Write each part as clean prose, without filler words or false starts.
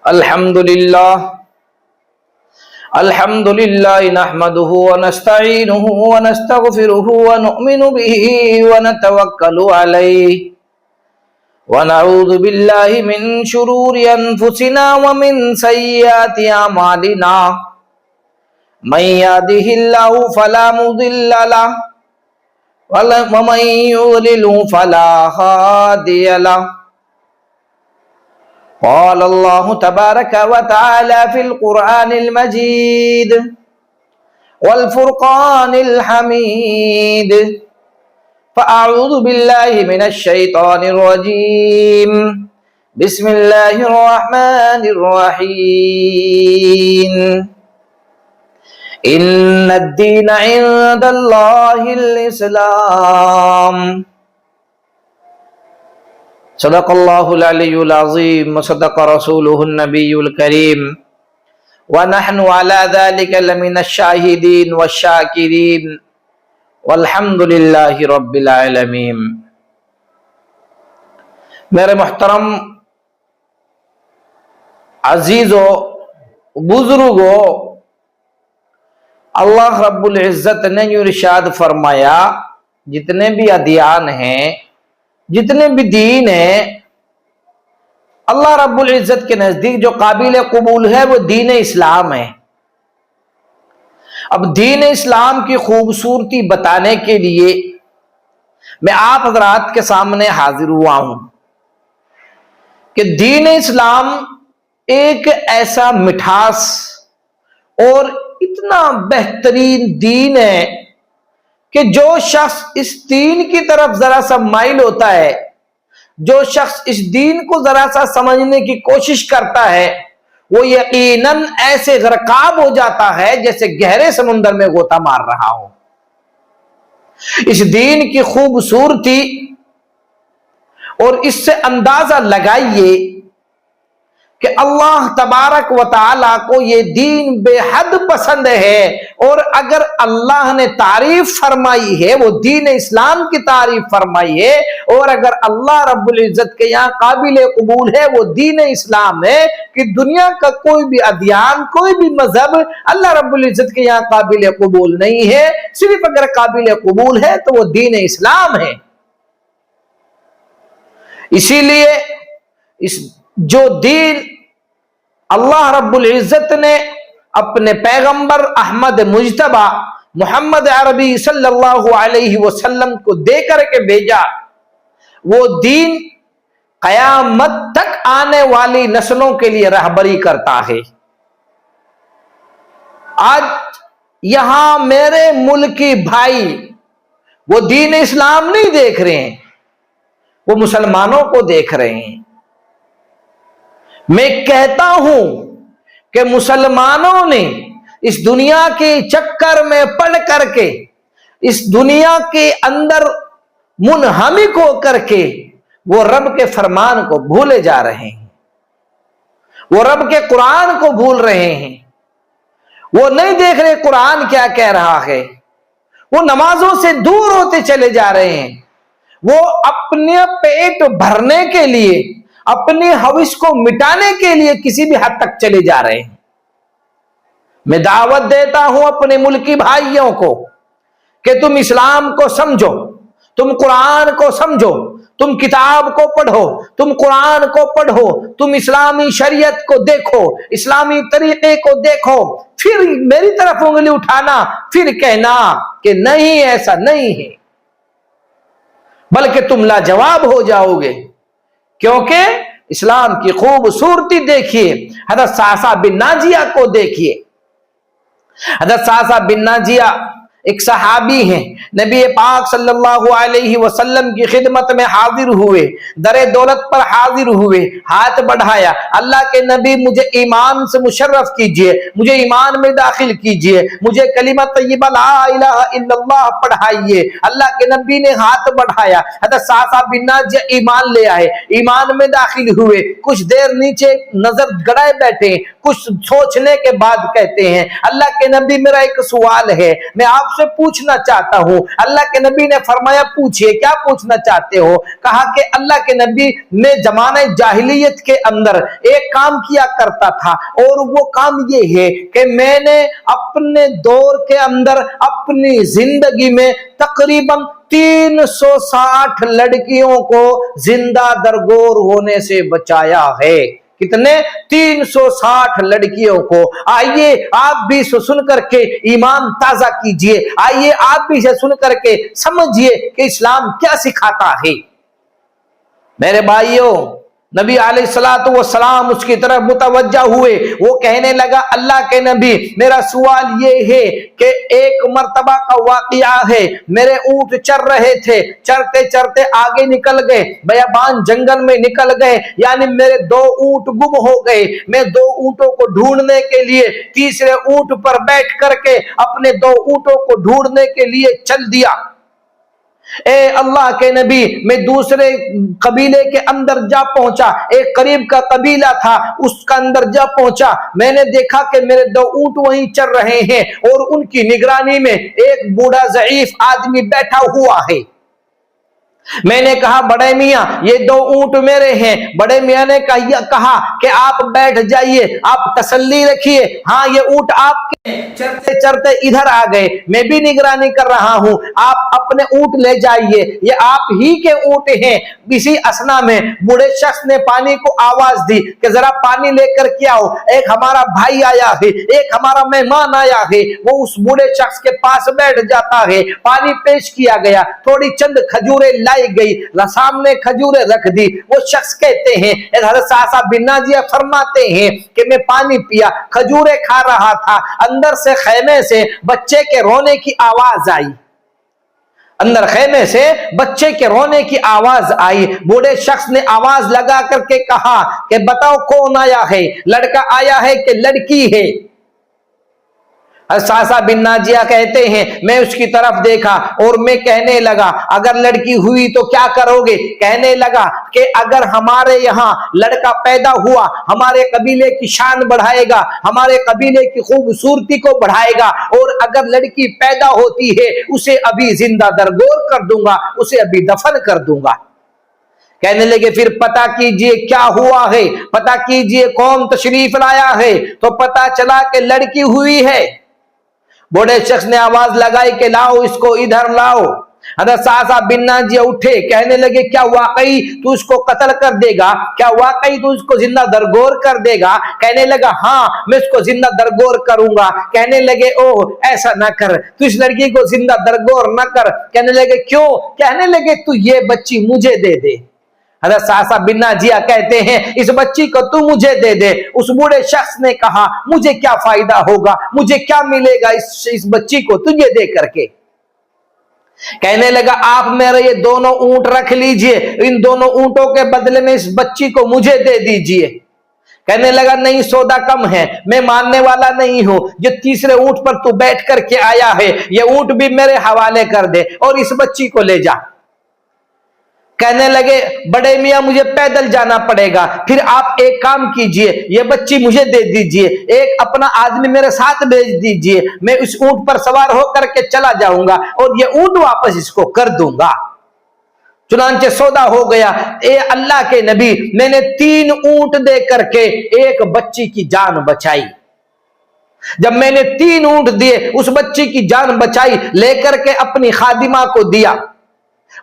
الحمد لله نحمده ونستعينه ونستغفره ونؤمن به ونتوكل عليه ونعوذ بالله من شرور أنفسنا ومن سيئات أعمالنا من يهده الله فلا مضل له ومن يضلل فلا هادي له. قال الله تبارك وتعالى في القرآن المجيد والفرقان الحميد. فأعوذ بالله من الشيطان الرجيم. بسم الله الرحمن الرحيم. إن الدين عند الله الإسلام. صدق الله العلي العظيم وصدق رسوله النبي الكريم ونحن على ذلك لمن الشاهدين والشاكرين والحمد لله رب العالمين. میرے محترم عزیزو بزرگو، اللہ رب العزت نے یوں ارشاد فرمایا، جتنے بھی ادیان ہیں، جتنے بھی دین ہیں، اللہ رب العزت کے نزدیک جو قابل قبول ہے وہ دین اسلام ہے. اب دین اسلام کی خوبصورتی بتانے کے لیے میں آپ حضرات کے سامنے حاضر ہوا ہوں کہ دین اسلام ایک ایسا مٹھاس اور اتنا بہترین دین ہے کہ جو شخص اس دین کی طرف ذرا سا مائل ہوتا ہے، جو شخص اس دین کو ذرا سا سمجھنے کی کوشش کرتا ہے، وہ یقیناً ایسے غرقاب ہو جاتا ہے جیسے گہرے سمندر میں غوطہ مار رہا ہو. اس دین کی خوبصورتی اور اس سے اندازہ لگائیے کہ اللہ تبارک و تعالیٰ کو یہ دین بے حد پسند ہے، اور اگر اللہ نے تعریف فرمائی ہے وہ دین اسلام کی تعریف فرمائی ہے، اور اگر اللہ رب العزت کے یہاں قابل قبول ہے وہ دین اسلام ہے کہ دنیا کا کوئی بھی ادیان، کوئی بھی مذہب اللہ رب العزت کے یہاں قابل قبول نہیں ہے. صرف اگر قابل قبول ہے تو وہ دین اسلام ہے. اسی لیے جو دین اللہ رب العزت نے اپنے پیغمبر احمد مجتبی محمد عربی صلی اللہ علیہ وسلم کو دے کر کے بھیجا، وہ دین قیامت تک آنے والی نسلوں کے لیے رہبری کرتا ہے. آج یہاں میرے ملکی بھائی وہ دین اسلام نہیں دیکھ رہے ہیں، وہ مسلمانوں کو دیکھ رہے ہیں. میں کہتا ہوں کہ مسلمانوں نے اس دنیا کے چکر میں پڑ کر کے، اس دنیا کے اندر منہمک ہو کر کے وہ رب کے فرمان کو بھولے جا رہے ہیں، وہ رب کے قرآن کو بھول رہے ہیں. وہ نہیں دیکھ رہے قرآن کیا کہہ رہا ہے، وہ نمازوں سے دور ہوتے چلے جا رہے ہیں. وہ اپنے پیٹ بھرنے کے لیے، اپنی ہوس کو مٹانے کے لیے کسی بھی حد تک چلے جا رہے ہیں. میں دعوت دیتا ہوں اپنے ملکی بھائیوں کو کہ تم اسلام کو سمجھو، تم قرآن کو سمجھو، تم کتاب کو پڑھو، تم قرآن کو پڑھو، تم اسلامی شریعت کو دیکھو، اسلامی طریقے کو دیکھو، پھر میری طرف انگلی اٹھانا، پھر کہنا کہ نہیں ایسا نہیں ہے، بلکہ تم لاجواب ہو جاؤ گے. کیونکہ اسلام کی خوبصورتی دیکھیے. حضرت صعصع بن ناجیہ کو دیکھیے. حضرت صعصع بن ناجیہ ایک صحابی ہیں، نبی پاک صلی اللہ علیہ وسلم کی خدمت میں حاضر ہوئے، در دولت پر حاضر ہوئے، ہاتھ بڑھایا، اللہ کے نبی مجھے ایمان سے مشرف کیجئے، مجھے ایمان میں داخل کیجئے، مجھے کلمہ طیبہ لا الہ الا اللہ پڑھائیے. اللہ کے نبی نے ہاتھ بڑھایا، حضرت صعصع بن ناجیہ ایمان لے آئے، ایمان میں داخل ہوئے، کچھ دیر نیچے نظر گڑائے بیٹھے، کچھ سوچنے کے بعد کہتے ہیں اللہ کے نبی میرا ایک سوال ہے، میں آپ سے پوچھنا چاہتا ہوں۔ اللہ کے نبی نے فرمایا پوچھئے، کیا پوچھنا چاہتے ہو؟ کہا کہ اللہ کے نبی میں زمانہ جاہلیت کے اندر ایک کام کیا کرتا تھا، اور وہ کام یہ ہے کہ میں نے اپنے دور کے اندر اپنی زندگی میں تقریباً 360 لڑکیوں کو زندہ درگور ہونے سے بچایا ہے۔ کتنے؟ 360 لڑکیوں کو۔ آئیے آپ بھی سن کر کے ایمان تازہ کیجئے، آئیے آپ بھی سن کر کے سمجھئے کہ اسلام کیا سکھاتا ہے۔ میرے بھائیوں، نبی علیہ السلام اس کی طرف متوجہ ہوئے، وہ کہنے لگا اللہ کے نبی میرا سوال یہ ہے کہ ایک مرتبہ کا واقعہ ہے، میرے اونٹ چر رہے تھے، چرتے چرتے آگے نکل گئے، بیابان جنگل میں نکل گئے، یعنی میرے 2 اونٹ گم ہو گئے۔ میں 2 اونٹوں کو ڈھونڈنے کے لیے تیسرے اونٹ پر بیٹھ کر کے اپنے 2 اونٹوں کو ڈھونڈنے کے لیے چل دیا۔ اے اللہ کے نبی میں دوسرے قبیلے کے اندر جا پہنچا، ایک قریب کا قبیلہ تھا، اس کا اندر جا پہنچا، میں نے دیکھا کہ میرے 2 اونٹ وہیں چر رہے ہیں، اور ان کی نگرانی میں ایک بوڑھا ضعیف آدمی بیٹھا ہوا ہے۔ میں نے کہا بڑے میاں یہ 2 اونٹ میرے ہیں۔ بڑے میاں نے کہا کہ آپ بیٹھ جائیے، آپ تسلی رکھیے، ہاں یہ اونٹ آپ کے ہیں۔ چرتے چرتے ادھر آ گئے، میں بھی نگرانی کر رہا ہوں، آپ اپنے اونٹ لے جائیے، یہ آپ ہی کے اونٹ ہیں۔ اسی اثنا میں بوڑھے شخص نے پانی کو آواز دی کہ ذرا پانی لے کر کے آؤ، ایک ہمارا بھائی آیا ہے، ایک ہمارا مہمان آیا ہے۔ وہ اس بوڑھے شخص کے پاس بیٹھ جاتا ہے، پانی پیش کیا گیا، تھوڑی چند کھجوریں لائی گئی، سامنے کھجوریں رکھ دی۔ وہ شخص کہتے ہیں، حضرت صاحب بن ناجیہ فرماتے ہیں کہ میں پانی پیا، کھجوریں کھا رہا تھا، اندر سے خیمے سے بچے کے رونے کی آواز آئی، اندر خیمے سے بچے کے رونے کی آواز آئی۔ بوڑھے شخص نے آواز لگا کر کے کہا کہ بتاؤ کون آیا ہے، لڑکا آیا ہے کہ لڑکی ہے؟ ساسا بن ناجیہ کہتے ہیں میں اس کی طرف دیکھا اور میں کہنے لگا اگر لڑکی ہوئی تو کیا کرو گے؟ کہنے لگا کہ اگر ہمارے یہاں لڑکا پیدا ہوا ہمارے قبیلے کی شان بڑھائے گا، ہمارے قبیلے کی خوبصورتی کو بڑھائے گا، اور اگر لڑکی پیدا ہوتی ہے اسے ابھی زندہ درگور کر دوں گا، اسے ابھی دفن کر دوں گا۔ کہنے لگے پھر پتہ کیجئے کیا ہوا ہے، پتہ کیجئے کون تشریف لایا ہے، تو پتہ چلا کہ لڑکی ہوئی ہے۔ بوڑھے شخص نے آواز لگائی کہ لاؤ اس کو ادھر لاؤ۔ حضرت صاحب بن ناجیہ اٹھے، کہنے لگے کیا واقعی تو اس کو قتل کر دے گا؟ کیا واقعی تو اس کو زندہ درگور کر دے گا؟ کہنے لگا ہاں میں اس کو زندہ درگور کروں گا۔ کہنے لگے او ایسا نہ کر، تو اس لڑکی کو زندہ درگور نہ کر۔ کہنے لگے کیوں؟ کہنے لگے تو یہ بچی مجھے دے دے۔ حضرت صاحب بن ناجیہ کہتے ہیں اس بچی کو تو مجھے دے دے۔ اس بوڑھے شخص نے کہا مجھے کیا فائدہ ہوگا، مجھے کیا ملے گا اس بچی کو تجھے دے کر کے؟ کہنے لگا آپ میرے یہ 2 اونٹ رکھ لیجئے، ان 2 اونٹوں کے بدلے میں اس بچی کو مجھے دے دیجئے۔ کہنے لگا نہیں سودا کم ہے، میں ماننے والا نہیں ہوں، جو تیسرے اونٹ پر تو بیٹھ کر کے آیا ہے یہ اونٹ بھی میرے حوالے کر دے اور اس بچی کو لے جا۔ کہنے لگے بڑے میاں مجھے پیدل جانا پڑے گا، پھر آپ ایک کام کیجئے یہ بچی مجھے دے دیجئے، ایک اپنا آدمی میرے ساتھ بھیج دیجئے، میں اس اونٹ پر سوار ہو کر کے چلا جاؤں گا اور یہ اونٹ واپس اس کو کر دوں گا۔ چنانچہ سودا ہو گیا۔ اے اللہ کے نبی میں نے 3 اونٹ دے کر کے ایک بچی کی جان بچائی۔ جب میں نے 3 اونٹ دیے اس بچی کی جان بچائی، لے کر کے اپنی خادمہ کو دیا۔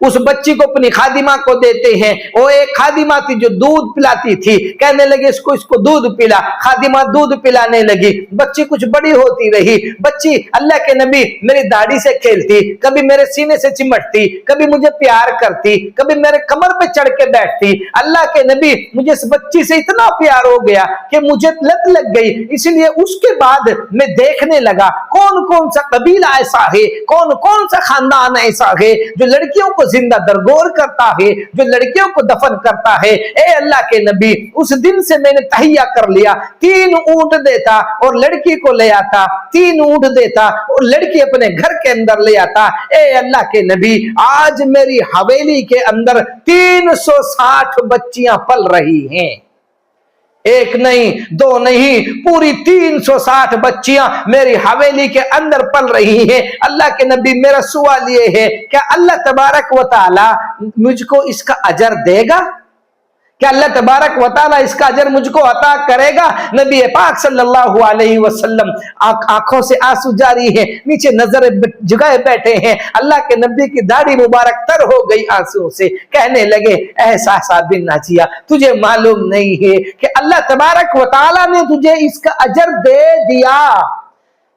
اس بچی کو اپنی خادمہ کو دیتے ہیں، وہ ایک خادمہ تھی جو دودھ پلاتی تھی، کہنے لگے اس کو دودھ پلا۔ خادمہ دودھ پلانے لگی، بچی کچھ بڑی ہوتی رہی، بچی اللہ کے نبی میری داڑھی سے کھیلتی، کبھی میرے سینے سے چمٹتی، کبھی مجھے پیار کرتی، کبھی میرے کمر پہ چڑھ کے بیٹھتی۔ اللہ کے نبی مجھے اس بچی سے اتنا پیار ہو گیا کہ مجھے لت لگ گئی، اس لیے اس کے بعد میں دیکھنے لگا کون کون سا قبیلہ ایسا ہے، کون کون سا خاندان ایسا ہے جو لڑکیوں کو زندہ درگور کرتا ہے، جو لڑکیوں کو دفن کرتا ہے۔ اے اللہ کے نبی اس دن سے میں نے تہیہ کر لیا 3 اونٹ دیتا اور لڑکی کو لے آتا، 3 اونٹ دیتا اور لڑکی اپنے گھر کے اندر لے آتا۔ اے اللہ کے نبی آج میری حویلی کے اندر 360 بچیاں پل رہی ہیں۔ ایک نہیں دو نہیں پوری 360 بچیاں میری حویلی کے اندر پل رہی ہیں. اللہ کے نبی میرا سوال یہ ہے کیا اللہ تبارک و تعالی مجھ کو اس کا اجر دے گا؟ کیا اللہ تبارک و تعالی اس کا اجر مجھ کو عطا کرے گا؟ نبی پاک صلی اللہ علیہ وسلم آنکھوں سے آنسو جاری ہیں, نیچے نظر جگائے بیٹھے ہیں. اللہ کے نبی کی داڑھی مبارک تر ہو گئی آنسو سے. کہنے لگے اے صاحب بن ناجیہ, تجھے معلوم نہیں ہے کہ اللہ تبارک و تعالی نے تجھے اس کا اجر دے دیا,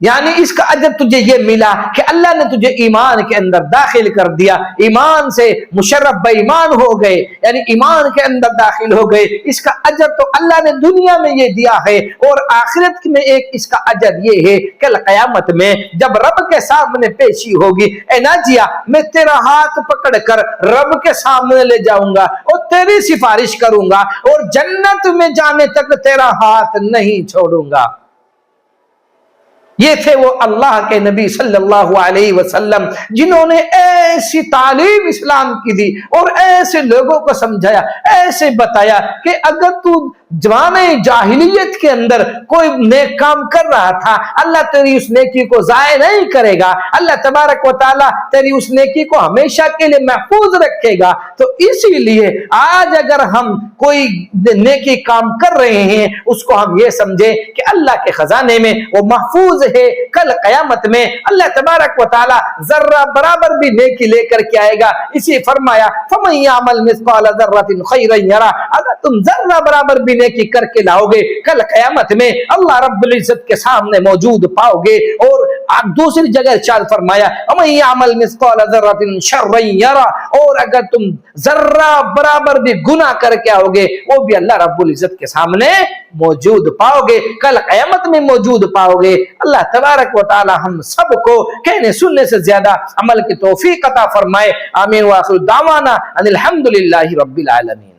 یعنی اس کا اجر تجھے یہ ملا کہ اللہ نے تجھے ایمان کے اندر داخل کر دیا, ایمان سے مشرف بے ایمان ہو گئے, یعنی ایمان کے اندر داخل ہو گئے. اس کا اجر تو اللہ نے دنیا میں یہ دیا ہے, اور آخرت میں ایک اس کا اجر یہ ہے کل قیامت میں جب رب کے سامنے پیشی ہوگی, اے ناجیہ میں تیرا ہاتھ پکڑ کر رب کے سامنے لے جاؤں گا اور تیری سفارش کروں گا, اور جنت میں جانے تک تیرا ہاتھ نہیں چھوڑوں گا. یہ تھے وہ اللہ کے نبی صلی اللہ علیہ وسلم جنہوں نے ایسی تعلیم اسلام کی دی اور ایسے لوگوں کو سمجھایا, ایسے بتایا کہ اگر تو زمانے جاہلیت کے اندر کوئی نیک کام کر رہا تھا, اللہ تیری اس نیکی کو ضائع نہیں کرے گا, اللہ تبارک و تعالیٰ تیری اس نیکی کو ہمیشہ کے لیے محفوظ رکھے گا. تو اسی لیے آج اگر ہم کوئی نیکی کام کر رہے ہیں اس کو ہم یہ سمجھیں کہ اللہ کے خزانے میں وہ محفوظ ہے, کل قیامت میں اللہ تبارک و تعالیٰ ذرہ برابر بھی نیکی لے کر کے آئے گا. اسی فرمایا فَمَن يَعْمَلْ مِثْقَالَ ذَرَّةٍ خَيْرًا يَرَهُ, اگر تم ذرہ برابر بھی نیکی کر کے لاؤ گے کل قیامت میں اللہ رب العزت کے سامنے موجود پاؤ گے. اور دوسری جگہ ارشاد فرمایا وَمَن يَعْمَلْ مِثْقَالَ ذَرَّةٍ شَرًّا يَرَهُ, اور اگر تم ذرہ برابر بھی گناہ کر کے آؤ گے وہ بھی اللہ رب العزت کے سامنے موجود پاؤ گے, کل قیامت میں موجود پاؤ گے. اللہ تبارک و تعالی ہم سب کو کہنے سننے سے زیادہ عمل کی توفیق عطا فرمائے. آمین. وآخر دعوانا ان الحمدللہ رب العالمین.